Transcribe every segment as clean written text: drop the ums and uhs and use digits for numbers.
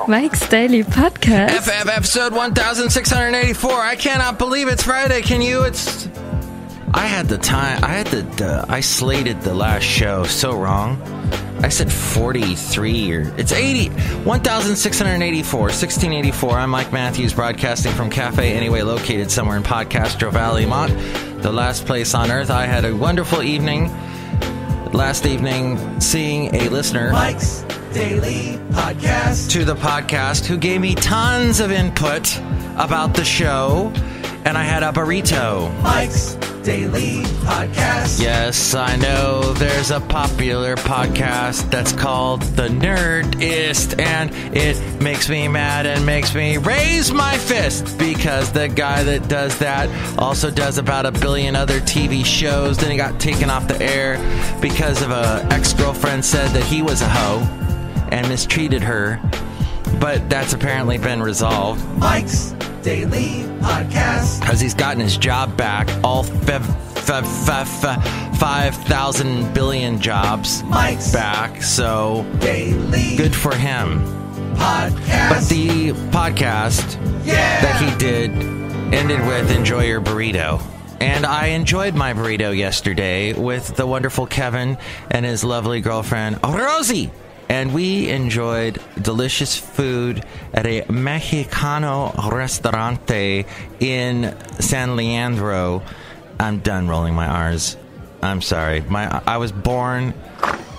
Mike's Daily Podcast. FF episode 1684. I cannot believe it's Friday. Can you? I slated the last show so wrong. I said 43 or it's 80. 1684, 1684. I'm Mike Matthews, broadcasting from Cafe Anyway, located somewhere in Podcastro Valley, Mont, the last place on earth. I had a wonderful evening last evening seeing a listener, Mike's Daily Podcast, to the podcast, who gave me tons of input about the show, and I had a burrito. Mike's Daily Podcast. Yes, I know there's a popular podcast that's called The Nerdist, and it makes me mad and makes me raise my fist because the guy that does that also does about a billion other TV shows. Then he got taken off the air because of a ex-girlfriend said that he was a hoe and mistreated her, but that's apparently been resolved. Mike's Daily Podcast, because he's gotten his job back, all 5,000 billion jobs Mike's back, so Daily good for him. Podcast. But the podcast that he did ended with Enjoy Your Burrito. And I enjoyed my burrito yesterday with the wonderful Kevin and his lovely girlfriend, Rosie. And we enjoyed delicious food at a Mexicano restaurante in San Leandro. I'm done rolling my R's. I'm sorry. I was born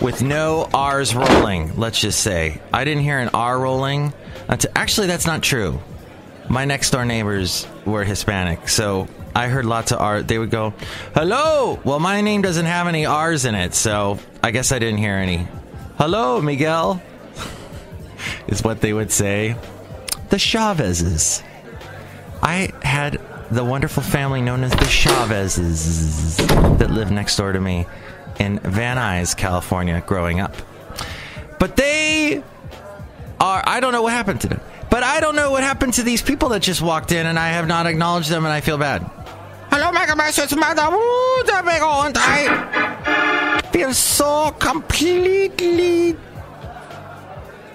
with no R's rolling, let's just say. I didn't hear an R rolling. Actually, that's not true. My next door neighbors were Hispanic, so I heard lots of R's. They would go, hello! Well, my name doesn't have any R's in it, so I guess I didn't hear any. Hello, Miguel, is what they would say. The Chavezes. I had the wonderful family known as the Chavezes that lived next door to me in Van Nuys, California, growing up. But they are, I don't know what happened to them. But I don't know what happened to these people that just walked in, and I have not acknowledged them, and I feel bad. Hello, Madame Rootabega, and I feel so completely...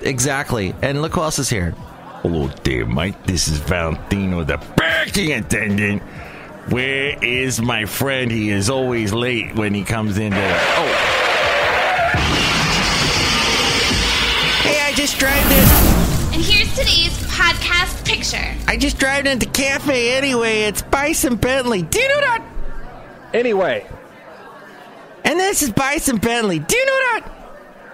Exactly. And look who else is here. Hello there, Mike. This is Valentino, the parking attendant. Where is my friend? He is always late when he comes into the... Oh. Hey, I just drove in. And here's today's podcast picture. I just drove into Cafe Anyway. It's Bison Bentley. Do you know that? Anyway. And this is Bison Bentley. Do you know that?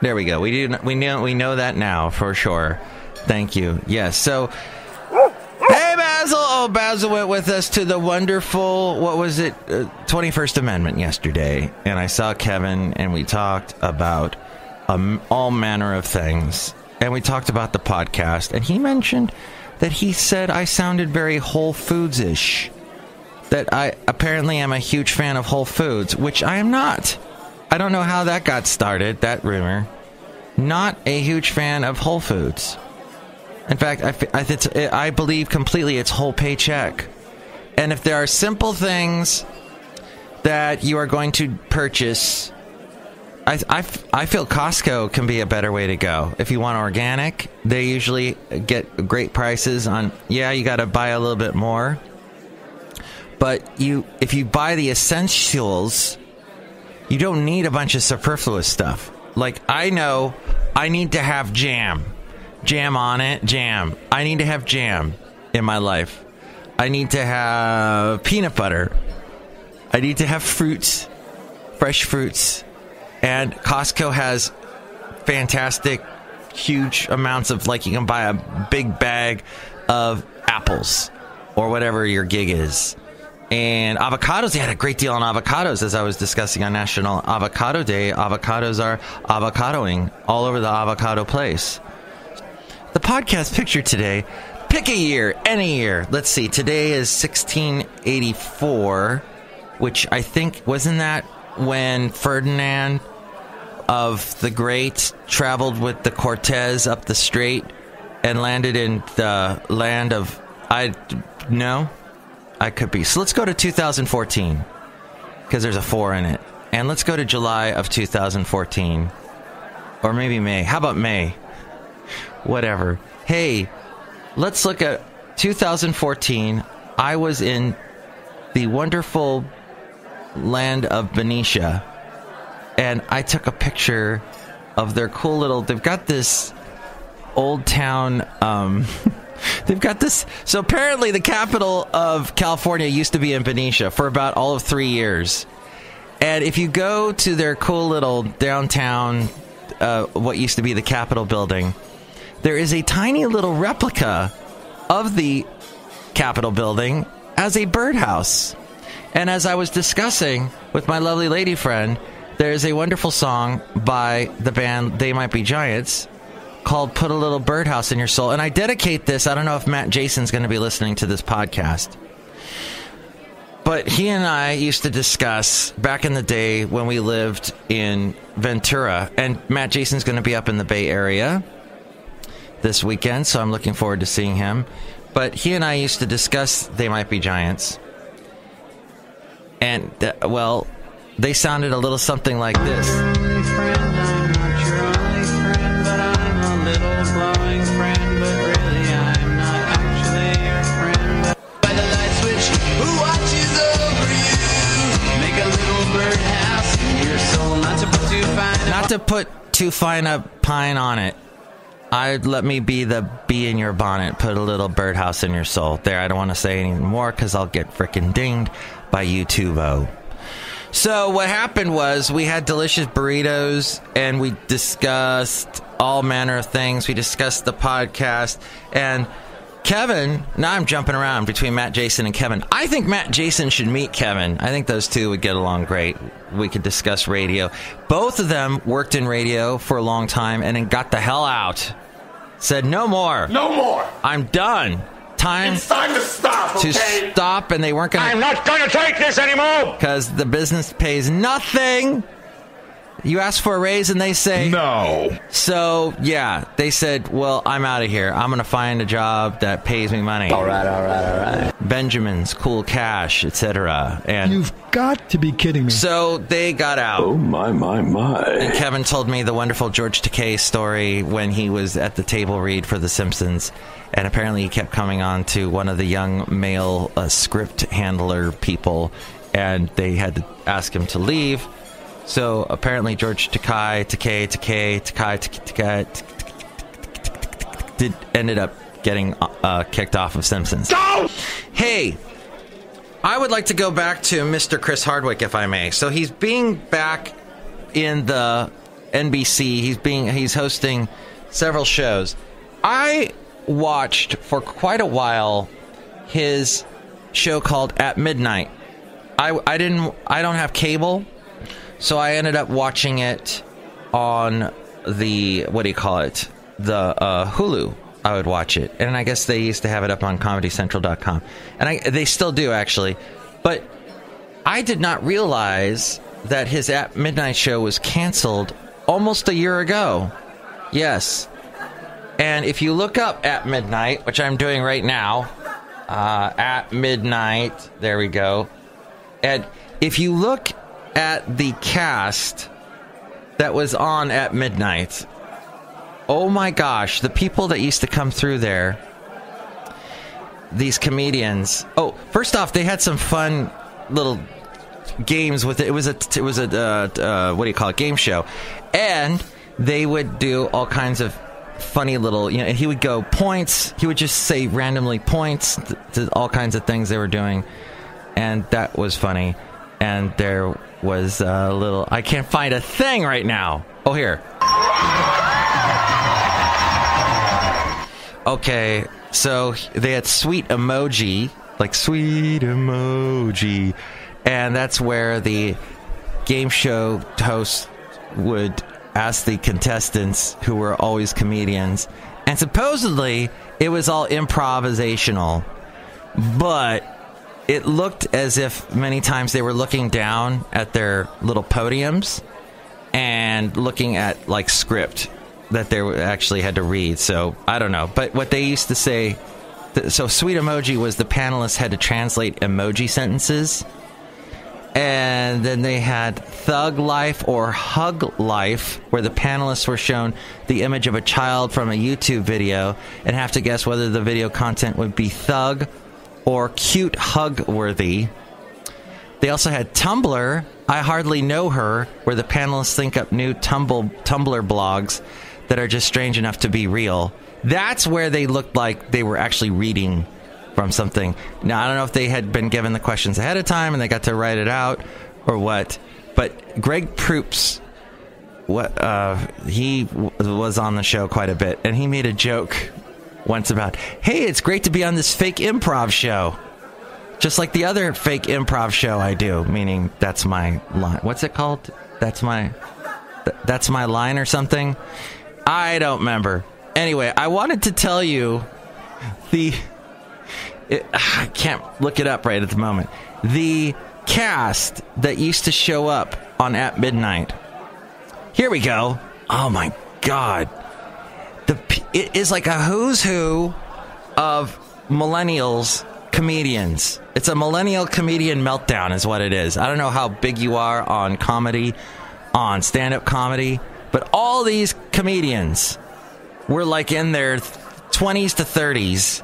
There we go. We know that now for sure. Thank you. Yes. So, hey Basil. Oh, Basil went with us to the wonderful, 21st Amendment yesterday, and I saw Kevin, and we talked about all manner of things, and we talked about the podcast, and he mentioned that he said I sounded very Whole Foods-ish. That I apparently am a huge fan of Whole Foods, which I am not. I don't know how that got started, that rumor. Not a huge fan of Whole Foods. In fact, I believe completely it's whole paycheck. And if there are simple things that you are going to purchase, I feel Costco can be a better way to go. If you want organic, they usually get great prices on, you got to buy a little bit more. But if you buy the essentials, you don't need a bunch of superfluous stuff. Like, I know I need to have jam. Jam on it, jam. I need to have jam in my life. I need to have peanut butter. I need to have fruits, fresh fruits. And Costco has fantastic, huge amounts of, like, you can buy a big bag of apples or whatever your gig is. And avocados, they had a great deal on avocados, as I was discussing on National Avocado Day. Avocados are avocadoing all over the avocado place. The podcast picture today, pick a year, any year. Let's see, today is 1684, which I think, wasn't that when Ferdinand of the Great traveled with the Cortez up the strait and landed in the land of, I could be. So let's go to 2014, because there's a 4 in it. And let's go to July of 2014. Or maybe May. How about May? whatever. Hey, let's look at 2014. I was in the wonderful land of Benicia, and I took a picture of their cool little... They've got this old town... they've got this... So apparently the capital of California used to be in Benicia for about all of 3 years. And if you go to their cool little downtown, what used to be the Capitol building, there is a tiny little replica of the Capitol building as a birdhouse. And as I was discussing with my lovely lady friend, there's a wonderful song by the band They Might Be Giants called Put a Little Birdhouse in Your Soul. And I dedicate this, I don't know if Matt Jason's going to be listening to this podcast, but he and I used to discuss back in the day when we lived in Ventura, and Matt Jason's going to be up in the Bay Area this weekend, so I'm looking forward to seeing him. But he and I used to discuss They Might Be Giants. And, well, they sounded a little something like this. Only friend, I'm not your only friend, but I'm a little glowing friend, but really I'm not actually your friend. By the light switch, who watches over you? Make a little birdhouse in your soul, not to put too fine. Not to put too fine a pine on it. I'd let me be the bee in your bonnet. Put a little birdhouse in your soul. There, I don't want to say any more because I'll get frickin' dinged by YouTube-o. So what happened was we had delicious burritos and we discussed all manner of things. We discussed the podcast, and Kevin, now I'm jumping around between Matt Jason and Kevin. I think Matt Jason should meet Kevin. I think those two would get along great. We could discuss radio. Both of them worked in radio for a long time and then got the hell out. Said, no more. No more. I'm done. It's time to stop, okay? To stop, and they weren't going to... I'm not going to take this anymore! Because the business pays nothing. You ask for a raise, and they say... No. So, yeah, they said, well, I'm out of here. I'm going to find a job that pays me money. All right. Benjamin's, Cool Cash, etc. And you've got to be kidding me. So they got out. Oh, my. And Kevin told me the wonderful George Takei story when he was at the table read for The Simpsons. And apparently he kept coming on to one of the young male script handler people, and they had to ask him to leave. So apparently George Takei ended up getting kicked off of Simpsons. Go! Hey, I would like to go back to Mr. Chris Hardwick, if I may. So he's being back in the NBC. He's hosting several shows. I watched for quite a while his show called At Midnight. I don't have cable, so I ended up watching it on the the Hulu. I would watch it, and I guess they used to have it up on ComedyCentral.com, and they still do actually. But I did not realize that his At Midnight show was canceled almost a year ago. Yes. And if you look up At Midnight, which I'm doing right now, At Midnight, there we go. And if you look at the cast that was on At Midnight, oh my gosh, the people that used to come through there, these comedians. Oh, first off, they had some fun little games with it. It was a what do you call it, game show. And they would do all kinds of funny little, and he would go points. He would just say randomly points to all kinds of things they were doing, and that was funny. And there was a little... I can't find a thing right now. Oh, here. Okay, so they had sweet emoji, like sweet emoji, and that's where the game show host would ask the contestants, who were always comedians, and supposedly it was all improvisational, but it looked as if many times they were looking down at their little podiums and looking at like script that they actually had to read. So I don't know, but what they used to say, so sweet emoji was the panelists had to translate emoji sentences, And then they had Thug Life or Hug Life, where the panelists were shown the image of a child from a YouTube video and have to guess whether the video content would be thug or cute hug worthy. They also had Tumblr, I Hardly Know Her, where the panelists think up new Tumblr blogs that are just strange enough to be real. That's where they looked like they were actually reading from something. Now, I don't know if they had been given the questions ahead of time and they got to write it out or what, but Greg Proops, he was on the show quite a bit, and he made a joke once about, hey, it's great to be on this fake improv show. Just like the other fake improv show I do, meaning that's my line. What's it called? That's my line or something? I don't remember. Anyway, I wanted to tell you I can't look it up right at the moment. The cast that used to show up on At Midnight. Here we go. Oh my God. It is like a who's who of millennials comedians. It's a millennial comedian meltdown is what it is. I don't know how big you are on comedy, on stand-up comedy, but all these comedians were like in their 20s to 30s,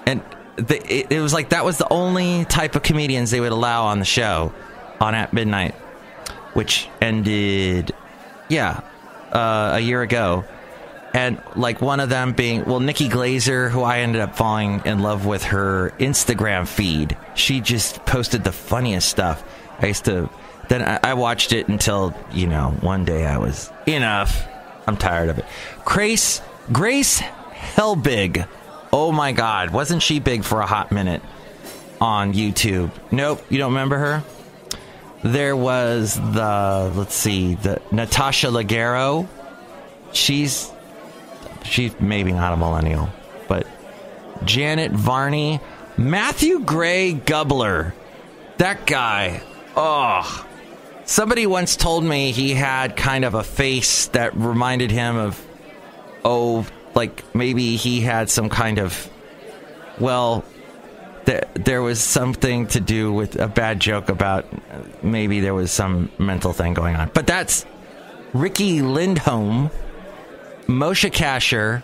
and it was like that was the only type of comedians they would allow on the show on At Midnight, which ended a year ago. And like one of them being, Nikki Glazer, who I ended up falling in love with her Instagram feed. She just posted the funniest stuff. I watched it until, one day I was, enough. I'm tired of it. Grace Helbig. Oh my God, wasn't she big for a hot minute on YouTube? Nope, you don't remember her? There was the Natasha Leggero. She's maybe not a millennial, but Janet Varney, Matthew Gray Gubler. That guy, somebody once told me he had kind of a face that reminded him of, like maybe he had some kind of, there was something to do with a bad joke about maybe there was some mental thing going on. But that's Ricky Lindholm, Moshe Kasher,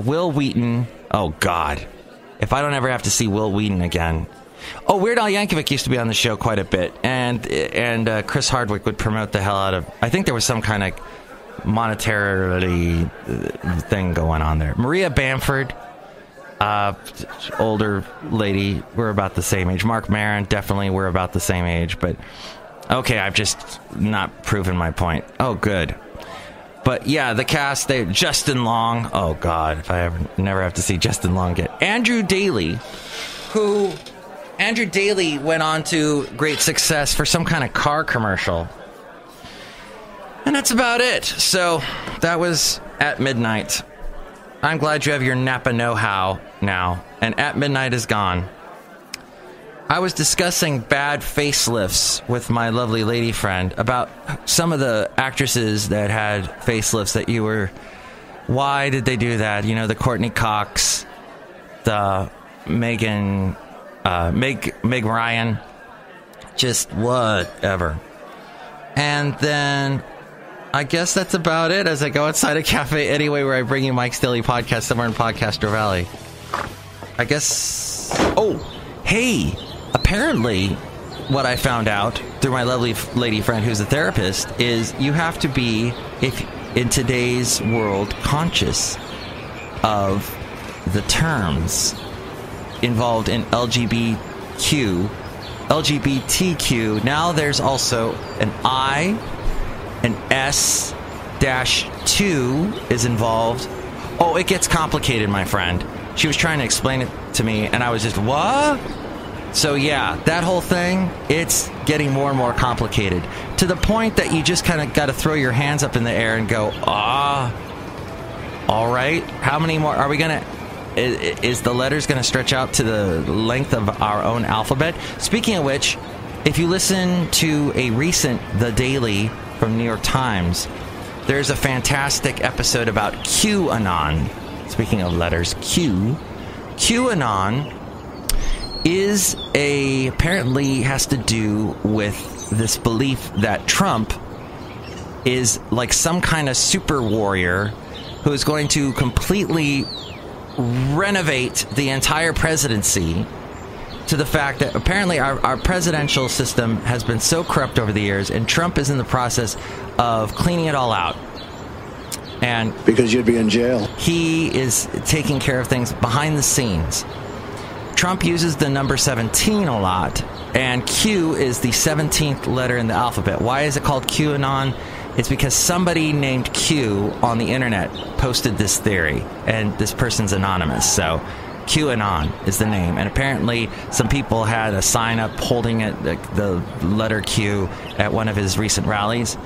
Will Wheaton. Oh, God. If I don't ever have to see Will Wheaton again. Oh, Weird Al Yankovic used to be on the show quite a bit. And Chris Hardwick would promote the hell out of... I think there was some kind of monetarily thing going on there. Maria Bamford, older lady. We're about the same age. Mark Maron, definitely we're about the same age. But, okay, I've just not proven my point. Oh, good. But yeah, the cast, Justin Long. Oh God, if I never have to see Justin Long again. Andrew Daly went on to great success for some kind of car commercial. And that's about it. So that was At Midnight. I'm glad you have your Napa know-how now. And At Midnight is gone. I was discussing bad facelifts with my lovely lady friend about some of the actresses that had facelifts that you were... Why did they do that? The Courtney Cox, the Meg Ryan, just whatever. And then I guess that's about it as I go outside a cafe anyway where I bring you Mike's Daily Podcast somewhere in Podcaster Valley. I guess... Oh, hey... Apparently, what I found out through my lovely lady friend who's a therapist is you have to be, in today's world, conscious of the terms involved in LGBTQ. Now there's also an I, an S-2 is involved. Oh, it gets complicated, my friend. She was trying to explain it to me, and I was just, what? So yeah, that whole thing, it's getting more and more complicated. To the point that you just kind of got to throw your hands up in the air and go, all right, how many more are we going to... Is the letters going to stretch out to the length of our own alphabet? Speaking of which, if you listen to a recent The Daily from New York Times, there's a fantastic episode about QAnon. Speaking of letters, QAnon apparently has to do with this belief that Trump is like some kind of super warrior who is going to completely renovate the entire presidency, to the fact that apparently our presidential system has been so corrupt over the years, and Trump is in the process of cleaning it all out. And because you'd be in jail. He is taking care of things behind the scenes. Trump uses the number 17 a lot, and Q is the 17th letter in the alphabet. Why is it called QAnon? It's because somebody named Q on the internet posted this theory, and this person's anonymous, so QAnon is the name. And apparently some people had a sign up holding it, the letter Q, at one of his recent rallies.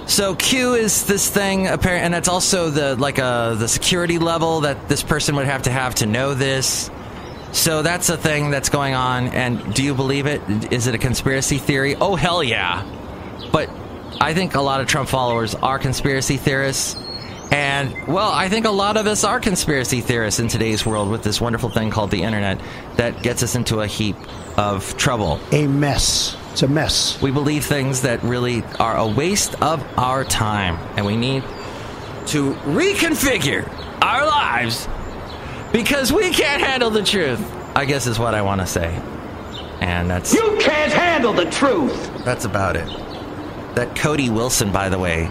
So Q is this thing, and that's also the security level that this person would have to know this. So that's a thing that's going on. And do you believe it? Is it a conspiracy theory? Oh, hell yeah. But I think a lot of Trump followers are conspiracy theorists. And, well, I think a lot of us are conspiracy theorists in today's world with this wonderful thing called the internet that gets us into a heap of trouble. A mess. It's a mess. We believe things that really are a waste of our time, and we need to reconfigure our lives because we can't handle the truth, I guess is what I want to say. And that's... You can't handle the truth! That's about it. That Cody Wilson, by the way,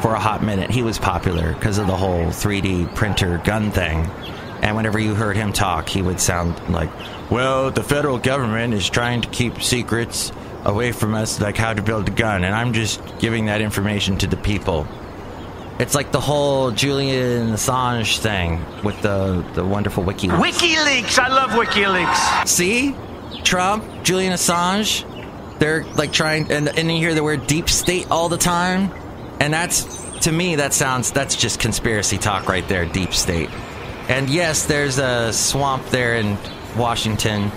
for a hot minute, he was popular because of the whole 3D printer gun thing. And whenever you heard him talk, he would sound like, well, the federal government is trying to keep secrets away from us, like how to build a gun, and I'm just giving that information to the people. It's like the whole Julian Assange thing with the wonderful WikiLeaks. WikiLeaks! I love WikiLeaks! See? Trump, Julian Assange, they're like trying, and you hear the word deep state all the time, and that's, to me, that's just conspiracy talk right there, deep state. And yes, there's a swamp there in Washington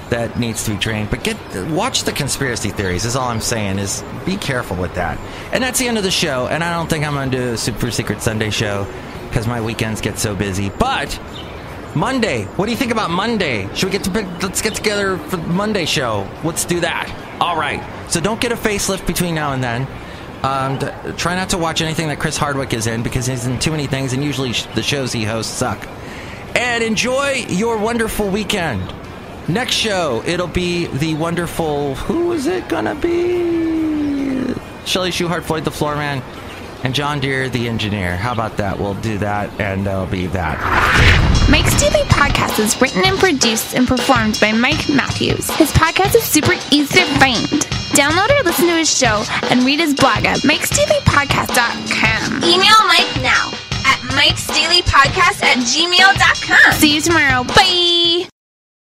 that needs to be drained, but watch the conspiracy theories is all I'm saying, is be careful with that. And that's the end of the show, and I don't think I'm going to do a Super Secret Sunday show because my weekends get so busy. But Monday, what do you think about Monday? Let's get together for the Monday show. Let's do that. All right, so don't get a facelift between now and then. Try not to watch anything that Chris Hardwick is in, because he's in too many things, and usually the shows he hosts suck. And enjoy your wonderful weekend. Next show, it'll be the wonderful... Who is it gonna be? Chely Shoehart, Floyd the Floorman, and John Deere the engineer. How about that? We'll do that, and that'll be that. Mike's Daily Podcast is written and produced and performed by Mike Matthews. His podcast is super easy to find. Download or listen to his show and read his blog at MIKEs-DAILY-PODCAST.com. Email Mike now at MIKEs-DAILY-PODCAST@gmail.com. See you tomorrow. Bye!